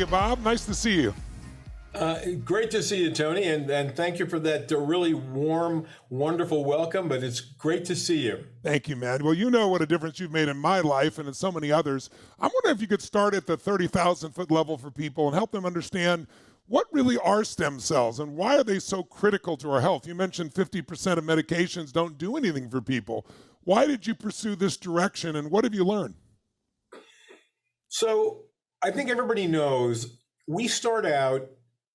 you, Bob? Nice to see you. Great to see you, Tony, and thank you for that really warm, wonderful welcome, but it's great to see you. Thank you, man. Well, you know what a difference you've made in my life and in so many others. I'm wondering if you could start at the 30,000-foot level for people and help them understand what really are stem cells and why are they so critical to our health? You mentioned 50% of medications don't do anything for people. Why did you pursue this direction, and what have you learned? So I think everybody knows we start out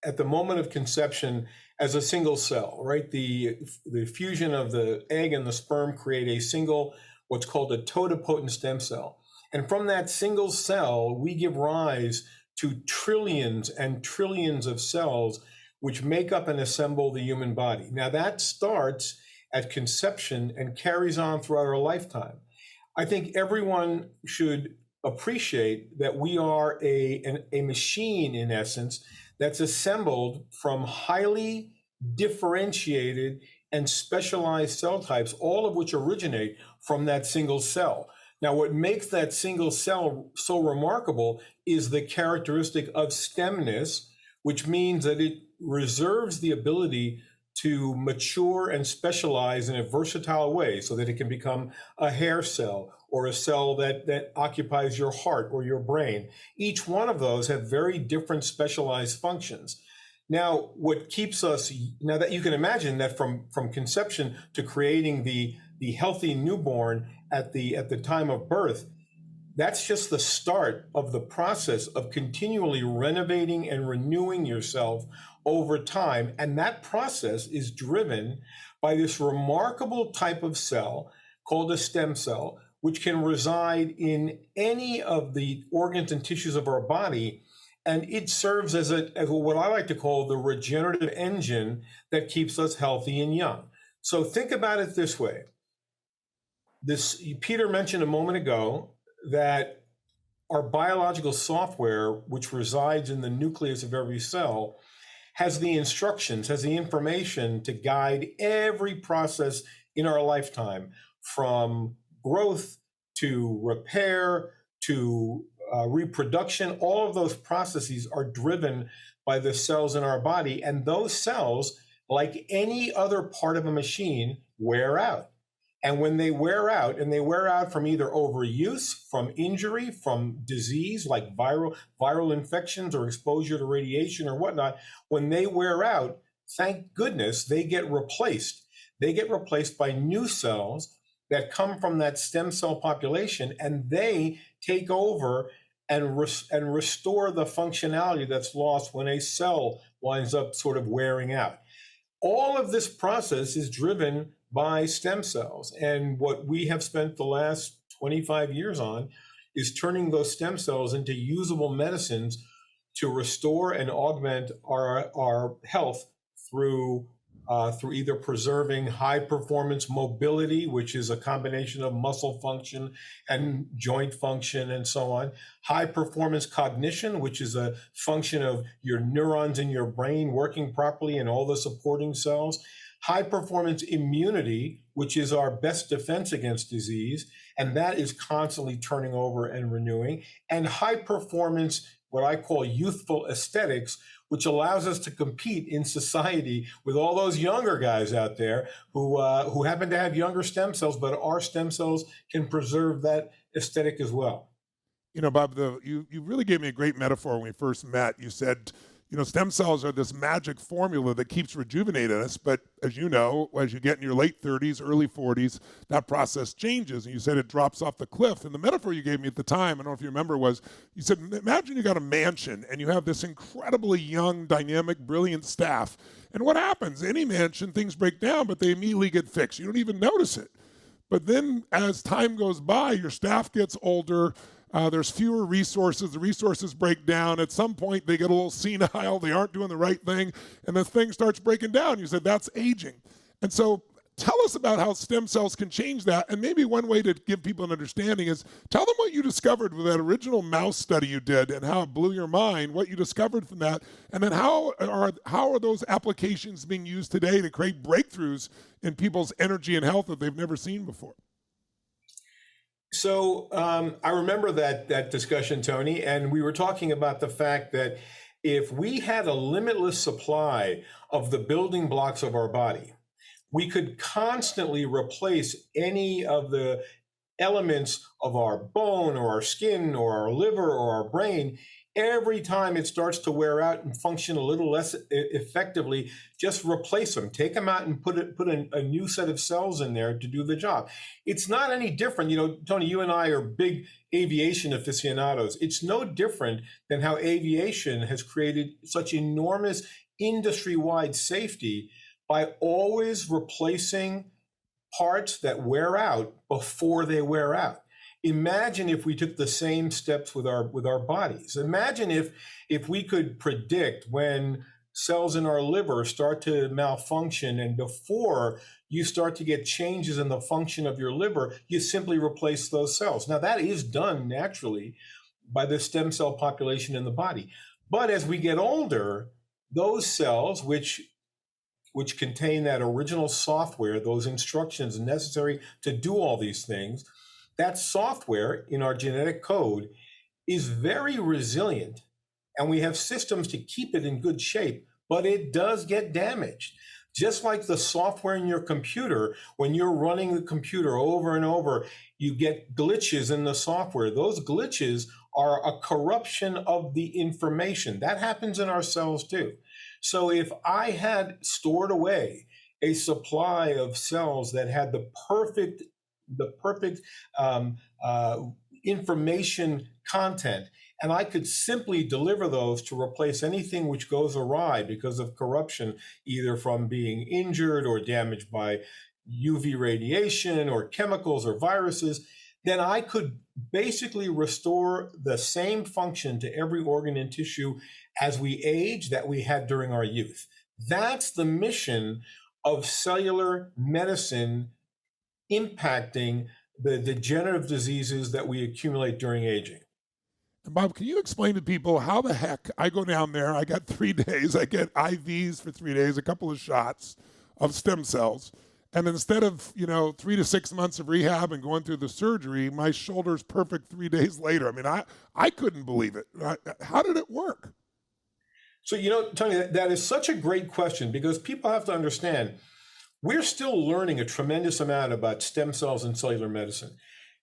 at the moment of conception as a single cell, right? The fusion of the egg and the sperm create a single, what's called a totipotent stem cell. And from that single cell, we give rise to trillions and trillions of cells which make up and assemble the human body. Now that starts at conception and carries on throughout our lifetime. I think everyone should appreciate that we are a machine, in essence, that's assembled from highly differentiated and specialized cell types, all of which originate from that single cell. Now, what makes that single cell so remarkable is the characteristic of stemness, which means that it reserves the ability to mature and specialize in a versatile way so that it can become a hair cell or a cell that occupies your heart or your brain. Each one of those have very different specialized functions. Now, what keeps us, now that you can imagine that from conception to creating the healthy newborn at the time of birth, that's just the start of the process of continually renovating and renewing yourself over time. And that process is driven by this remarkable type of cell called a stem cell, which can reside in any of the organs and tissues of our body. And it serves as what I like to call the regenerative engine that keeps us healthy and young. So think about it this way. Peter mentioned a moment ago that our biological software, which resides in the nucleus of every cell, has the instructions, has the information to guide every process in our lifetime, from growth to repair to reproduction. All of those processes are driven by the cells in our body, and those cells, like any other part of a machine, wear out. And when they wear out, and they wear out from either overuse, from injury, from disease like viral infections or exposure to radiation or whatnot, when they wear out, thank goodness, they get replaced. They get replaced by new cells that come from that stem cell population, and they take over and restore the functionality that's lost when a cell winds up sort of wearing out. All of this process is driven by stem cells. And what we have spent the last 25 years on is turning those stem cells into usable medicines to restore and augment our health through either preserving high performance mobility, which is a combination of muscle function and joint function and so on, high performance cognition, which is a function of your neurons in your brain working properly and all the supporting cells, high performance immunity, which is our best defense against disease, and that is constantly turning over and renewing, and high performance, what I call youthful aesthetics, which allows us to compete in society with all those younger guys out there who happen to have younger stem cells, but our stem cells can preserve that aesthetic as well. You know, Bob, you really gave me a great metaphor when we first met. You said, you know, stem cells are this magic formula that keeps rejuvenating us. But as you know, as you get in your late 30s, early 40s, that process changes. And you said it drops off the cliff. And the metaphor you gave me at the time, I don't know if you remember, was you said, imagine you got a mansion and you have this incredibly young, dynamic, brilliant staff. And what happens? Any mansion, things break down, but they immediately get fixed. You don't even notice it. But then as time goes by, your staff gets older. There's fewer resources. The resources break down. At some point, they get a little senile. They aren't doing the right thing. And the thing starts breaking down. You said that's aging. And so tell us about how stem cells can change that. And maybe one way to give people an understanding is tell them what you discovered with that original mouse study you did and how it blew your mind, what you discovered from that. And then how are those applications being used today to create breakthroughs in people's energy and health that they've never seen before? I remember that discussion, Tony, and we were talking about the fact that if we had a limitless supply of the building blocks of our body, we could constantly replace any of the elements of our bone or our skin or our liver or our brain. Every time it starts to wear out and function a little less effectively, just replace them, take them out and put a new set of cells in there to do the job. It's not any different. You know, Tony, you and I are big aviation aficionados. It's no different than how aviation has created such enormous industry-wide safety by always replacing parts that wear out before they wear out. Imagine if we took the same steps with our bodies. Imagine if we could predict when cells in our liver start to malfunction, and before you start to get changes in the function of your liver, you simply replace those cells. Now that is done naturally by the stem cell population in the body. But as we get older, those cells, which contain that original software, those instructions necessary to do all these things, that software in our genetic code is very resilient, and we have systems to keep it in good shape, but it does get damaged. Just like the software in your computer, when you're running the computer over and over, you get glitches in the software. Those glitches are a corruption of the information. That happens in our cells too. So if I had stored away a supply of cells that had the perfect information content, and I could simply deliver those to replace anything which goes awry because of corruption, either from being injured or damaged by UV radiation or chemicals or viruses, then I could basically restore the same function to every organ and tissue as we age that we had during our youth. That's the mission of cellular medicine, impacting the degenerative diseases that we accumulate during aging. And Bob, can you explain to people how the heck I go down there, I got 3 days, I get IVs for 3 days, a couple of shots of stem cells, and instead of, 3 to 6 months of rehab and going through the surgery, my shoulder's perfect 3 days later. I mean, I couldn't believe it. How did it work? So, Tony, that is such a great question, because people have to understand we're still learning a tremendous amount about stem cells and cellular medicine.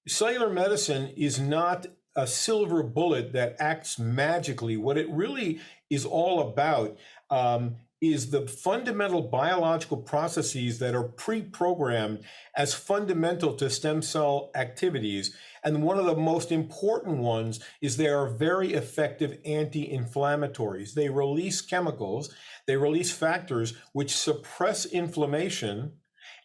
Cellular medicine is not a silver bullet that acts magically. What it really is all about is the fundamental biological processes that are pre-programmed as fundamental to stem cell activities. And one of the most important ones is they are very effective anti-inflammatories. They release chemicals, they release factors which suppress inflammation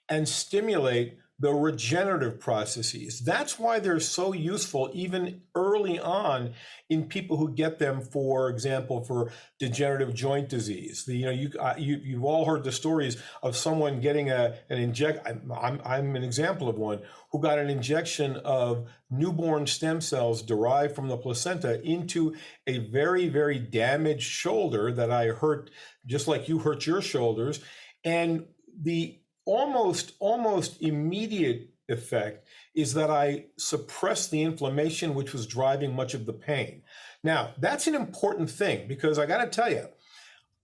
and stimulate the regenerative processes. That's why they're so useful even early on in people who get them, for example, for degenerative joint disease. You've all heard the stories of someone getting an injection. I'm an example of one who got an injection of newborn stem cells derived from the placenta into a very, very damaged shoulder that I hurt, just like you hurt your shoulders. And the almost immediate effect is that I suppressed the inflammation which was driving much of the pain. Now, that's an important thing, because I got to tell you,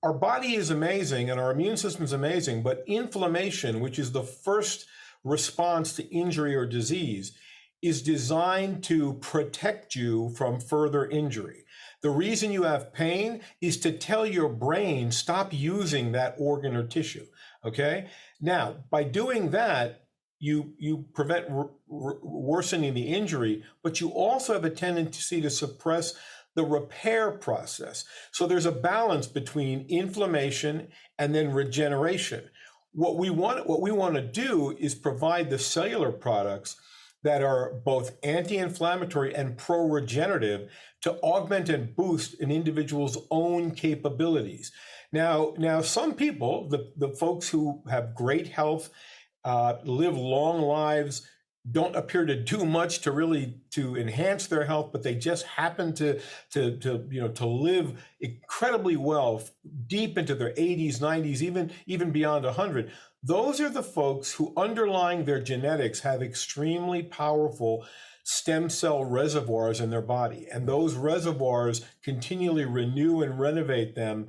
our body is amazing and our immune system is amazing, but inflammation, which is the first response to injury or disease, is designed to protect you from further injury. The reason you have pain is to tell your brain, stop using that organ or tissue, okay? Now, by doing that, you prevent worsening the injury, but you also have a tendency to suppress the repair process. So there's a balance between inflammation and then regeneration. What we want to do is provide the cellular products that are both anti-inflammatory and pro-regenerative to augment and boost an individual's own capabilities. Now, some people, the folks who have great health, live long lives, don't appear to do much to enhance their health, but they just happen to live incredibly well, deep into their 80s, 90s, even beyond 100. Those are the folks who, underlying their genetics, have extremely powerful stem cell reservoirs in their body. And those reservoirs continually renew and renovate them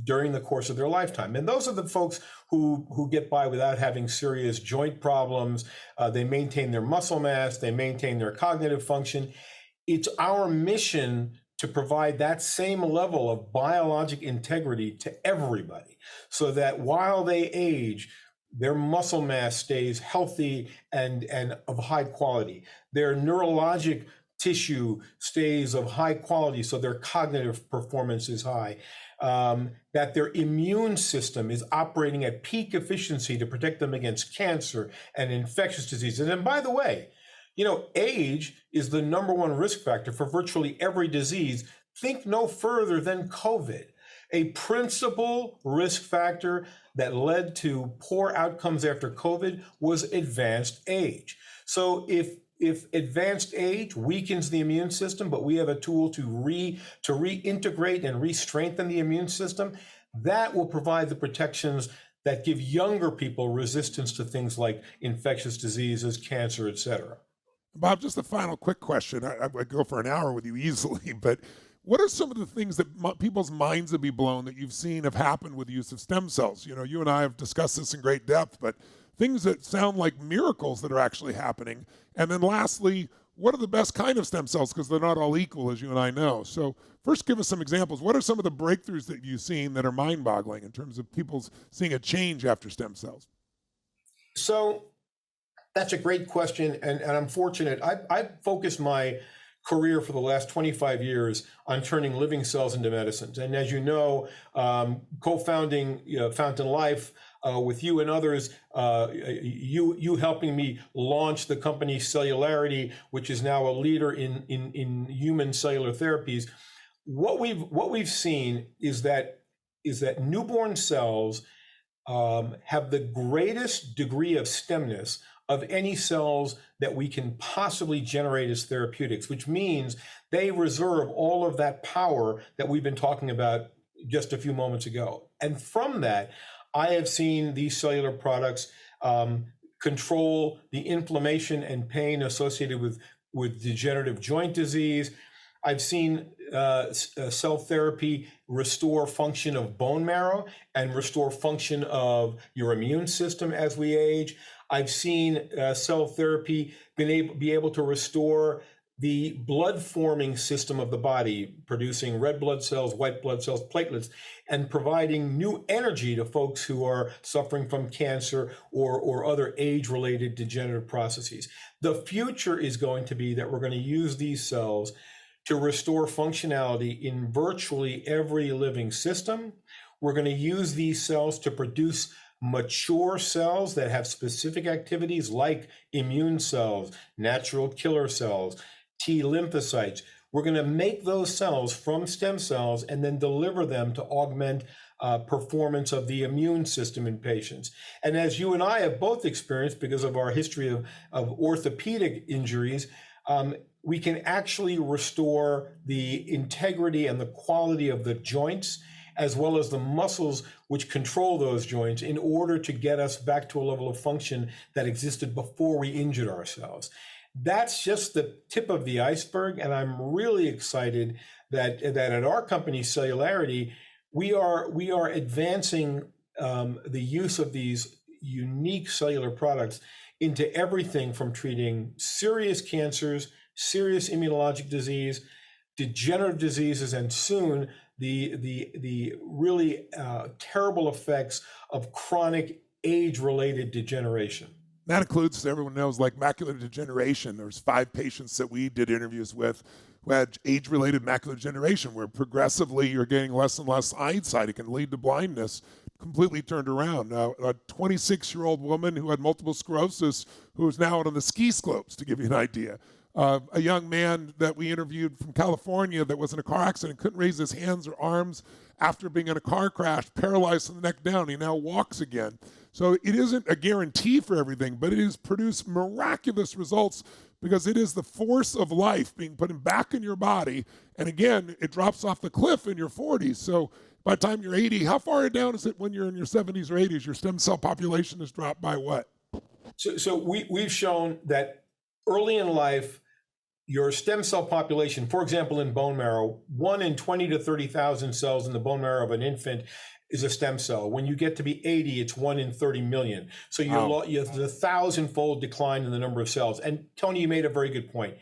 during the course of their lifetime. And those are the folks who get by without having serious joint problems. They maintain their muscle mass, they maintain their cognitive function. It's our mission to provide that same level of biologic integrity to everybody so that while they age, their muscle mass stays healthy and of high quality. Their neurologic tissue stays of high quality, so their cognitive performance is high. That their immune system is operating at peak efficiency to protect them against cancer and infectious diseases. And by the way, age is the number one risk factor for virtually every disease. Think no further than COVID, a principal risk factor that led to poor outcomes after COVID was advanced age. So if advanced age weakens the immune system, but we have a tool to reintegrate and re-strengthen the immune system, that will provide the protections that give younger people resistance to things like infectious diseases, cancer, et cetera. Bob, just a final quick question. I would go for an hour with you easily, but what are some of the things that people's minds would be blown that you've seen have happened with the use of stem cells? You and I have discussed this in great depth, but things that sound like miracles that are actually happening. And then lastly, what are the best kind of stem cells? Because they're not all equal, as you and I know. So first, give us some examples. What are some of the breakthroughs that you've seen that are mind-boggling in terms of people seeing a change after stem cells? So that's a great question, and I'm fortunate. I've focused my career for the last 25 years on turning living cells into medicines. And as you know, co-founding Fountain Life with you and others, you helping me launch the company Cellularity, which is now a leader in human cellular therapies. What we've seen is that newborn cells have the greatest degree of stemness of any cells that we can possibly generate as therapeutics, which means they reserve all of that power that we've been talking about just a few moments ago. And from that, I have seen these cellular products control the inflammation and pain associated with degenerative joint disease. I've seen cell therapy restore function of bone marrow and restore function of your immune system as we age. I've seen cell therapy be able to restore the blood forming system of the body, producing red blood cells, white blood cells, platelets, and providing new energy to folks who are suffering from cancer or other age-related degenerative processes. The future is going to be that we're going to use these cells to restore functionality in virtually every living system. We're going to use these cells to produce mature cells that have specific activities like immune cells, natural killer cells, T lymphocytes. We're going to make those cells from stem cells and then deliver them to augment performance of the immune system in patients. And as you and I have both experienced because of our history of orthopedic injuries, we can actually restore the integrity and the quality of the joints as well as the muscles which control those joints in order to get us back to a level of function that existed before we injured ourselves. That's just the tip of the iceberg, and I'm really excited that at our company, Cellularity, we are advancing the use of these unique cellular products into everything from treating serious cancers, serious immunologic disease, degenerative diseases, and soon the really terrible effects of chronic age-related degeneration. That includes, everyone knows, like macular degeneration. There's 5 patients that we did interviews with who had age-related macular degeneration, where progressively you're getting less and less eyesight. It can lead to blindness, completely turned around. Now, a 26-year-old woman who had multiple sclerosis who is now out on the ski slopes, to give you an idea. A young man that we interviewed from California that was in a car accident, couldn't raise his hands or arms after being in a car crash, paralyzed from the neck down. He now walks again. So it isn't a guarantee for everything, but it has produced miraculous results because it is the force of life being put back in your body. And again, it drops off the cliff in your 40s. So by the time you're 80, how far down is it when you're in your 70s or 80s? Your stem cell population has dropped by what? So we've shown that early in life, your stem cell population, for example, in bone marrow, 1 in 20 to 30,000 cells in the bone marrow of an infant is a stem cell. When you get to be 80, it's 1 in 30 million. So you have the 1,000-fold decline in the number of cells. And Tony, you made a very good point.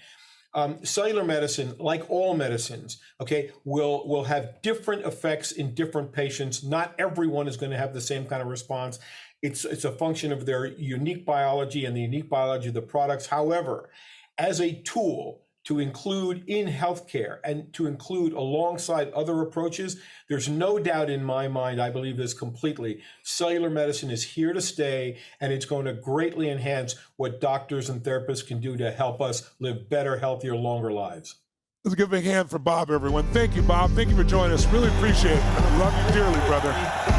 Cellular medicine, like all medicines, okay, will have different effects in different patients. Not everyone is going to have the same kind of response. It's a function of their unique biology and the unique biology of the products. However, as a tool to include in healthcare and to include alongside other approaches, there's no doubt in my mind, I believe this completely, cellular medicine is here to stay, and it's going to greatly enhance what doctors and therapists can do to help us live better, healthier, longer lives. Let's give a big hand for Bob, everyone. Thank you, Bob. Thank you for joining us. Really appreciate it. I love you dearly, brother.